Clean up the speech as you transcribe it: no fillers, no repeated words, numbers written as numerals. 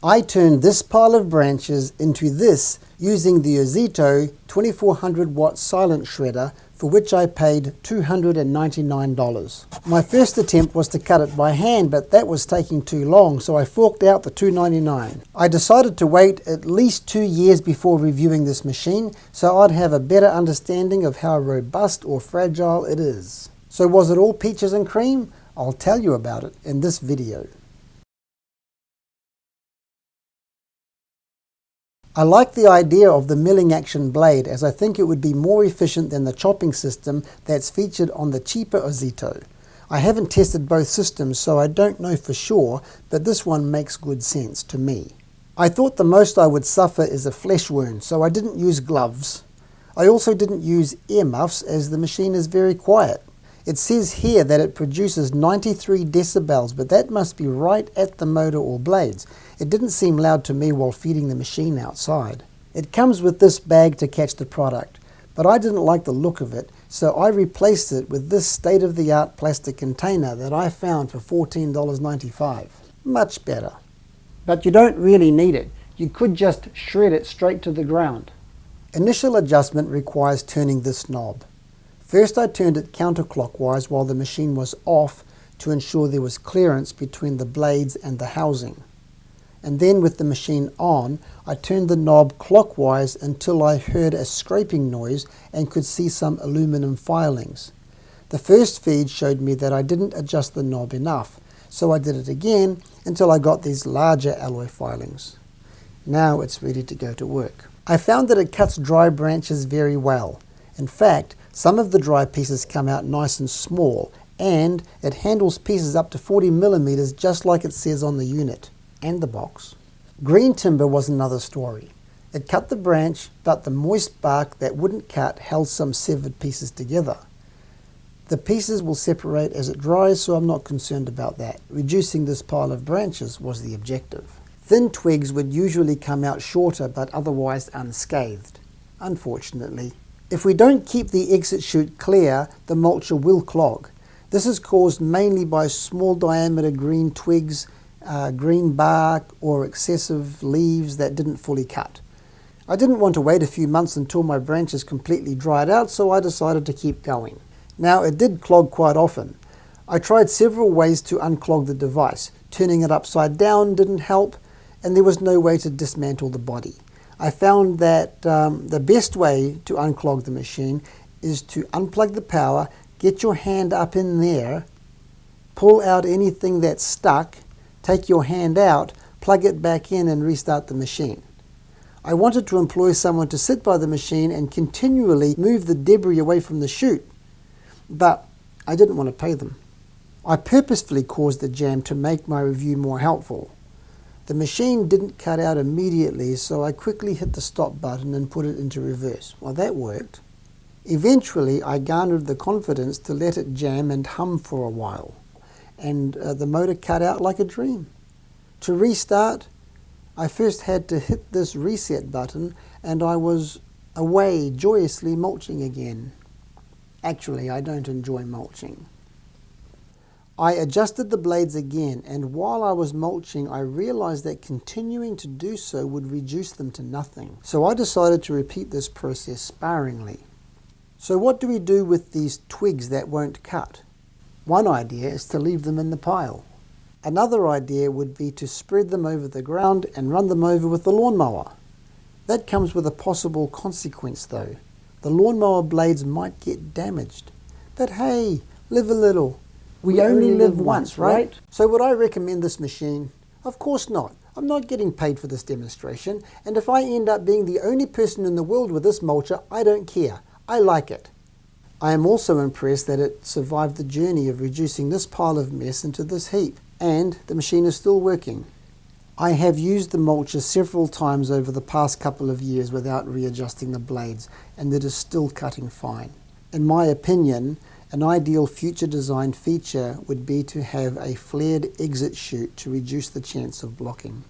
I turned this pile of branches into this using the Ozito 2400 watt silent shredder, for which I paid $299. My first attempt was to cut it by hand, but that was taking too long, so I forked out the $299. I decided to wait at least 2 years before reviewing this machine, so I'd have a better understanding of how robust or fragile it is. So was it all peaches and cream? I'll tell you about it in this video. I like the idea of the milling action blade, as I think it would be more efficient than the chopping system that's featured on the cheaper Ozito. I haven't tested both systems, so I don't know for sure, but this one makes good sense to me. I thought the most I would suffer is a flesh wound, so I didn't use gloves. I also didn't use earmuffs, as the machine is very quiet. It says here that it produces 93 decibels, but that must be right at the motor or blades. It didn't seem loud to me while feeding the machine outside. It comes with this bag to catch the product, but I didn't like the look of it, so I replaced it with this state-of-the-art plastic container that I found for $14.95. Much better. But you don't really need it. You could just shred it straight to the ground. Initial adjustment requires turning this knob. First I turned it counterclockwise while the machine was off to ensure there was clearance between the blades and the housing. And then with the machine on, I turned the knob clockwise until I heard a scraping noise and could see some aluminum filings. The first feed showed me that I didn't adjust the knob enough, so I did it again until I got these larger alloy filings. Now it's ready to go to work. I found that it cuts dry branches very well. In fact, some of the dry pieces come out nice and small, and it handles pieces up to 40 millimeters just like it says on the unit and the box. Green timber was another story. It cut the branch, but the moist bark that wouldn't cut held some severed pieces together. The pieces will separate as it dries, so I'm not concerned about that. Reducing this pile of branches was the objective. Thin twigs would usually come out shorter but otherwise unscathed, unfortunately. If we don't keep the exit chute clear, the mulcher will clog. This is caused mainly by small diameter green twigs, green bark, or excessive leaves that didn't fully cut. I didn't want to wait a few months until my branches completely dried out, so I decided to keep going. Now, it did clog quite often. I tried several ways to unclog the device. Turning it upside down didn't help, and there was no way to dismantle the body. I found that the best way to unclog the machine is to unplug the power, get your hand up in there, pull out anything that's stuck, take your hand out, plug it back in and restart the machine. I wanted to employ someone to sit by the machine and continually move the debris away from the chute, but I didn't want to pay them. I purposefully caused the jam to make my review more helpful. The machine didn't cut out immediately, so I quickly hit the stop button and put it into reverse. Well, that worked. Eventually, I garnered the confidence to let it jam and hum for a while, and the motor cut out like a dream. To restart, I first had to hit this reset button, and I was away joyously mulching again. Actually, I don't enjoy mulching. I adjusted the blades again, and while I was mulching, I realized that continuing to do so would reduce them to nothing. So I decided to repeat this process sparingly. So what do we do with these twigs that won't cut? One idea is to leave them in the pile. Another idea would be to spread them over the ground and run them over with the lawnmower. That comes with a possible consequence though. The lawnmower blades might get damaged. But hey, live a little. We only live once, right? So would I recommend this machine? Of course not. I'm not getting paid for this demonstration, and if I end up being the only person in the world with this mulcher, I don't care. I like it. I am also impressed that it survived the journey of reducing this pile of mess into this heap, and the machine is still working. I have used the mulcher several times over the past couple of years without readjusting the blades, and it is still cutting fine. In my opinion, an ideal future design feature would be to have a flared exit chute to reduce the chance of blocking.